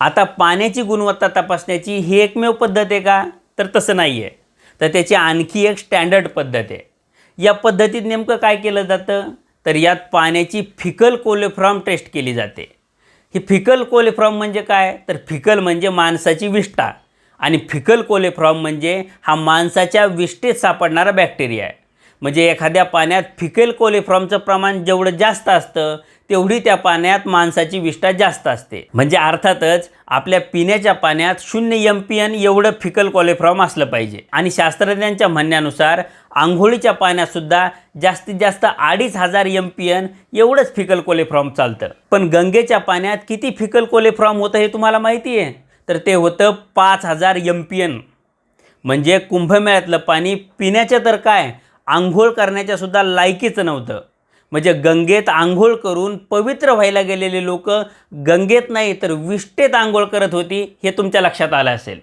आता पाण्याची गुणवत्ता तपासण्याची ही एकमेव पद्धत आहे का? तर तसं नाही आहे. तर त्याची आणखी एक स्टँडर्ड पद्धत आहे. या पद्धतीत नेमकं काय केलं जातं? तर यात पाण्याची फिकल कोलिफॉर्म टेस्ट केली जाते. ही फिकल कोलिफॉर्म म्हणजे काय? तर फिकल म्हणजे माणसाची विष्ठा आणि फिकल कोलिफॉर्म म्हणजे हा माणसाच्या विष्ठेत सापडणारा बॅक्टेरिया आहे. म्हणजे एखाद्या पाण्यात फिकल कोलिफॉर्मचं प्रमाण जेवढं जास्त असतं तेवढी त्या पाण्यात माणसाची विष्ठा जास्त असते. म्हणजे अर्थातच आपल्या पिण्याच्या पाण्यात 0 MPN एवढं फिकल कोलिफॉर्म असलं पाहिजे. आणि शास्त्रज्ञांच्या म्हणण्यानुसार आंघोळीच्या पाण्यातसुद्धा जास्तीत जास्त 2500 MPN एवढंच फिकल कोलिफॉर्म चालतं. पण गंगेच्या पाण्यात किती फिकल कोलिफॉर्म होतं हे तुम्हाला माहिती आहे? तर ते होतं 5000 MPN. म्हणजे कुंभमेळ्यातलं पाणी पिण्याचं तर काय, आंघोळ करण्याच्यासुद्धा लायकीचं नव्हतं. म्हणजे गंगेत आंघोळ करून पवित्र व्हायला गेलेले लोक गंगेत नाही तर विष्ठेत आंघोळ करत होती हे तुमच्या लक्षात आलं असेल.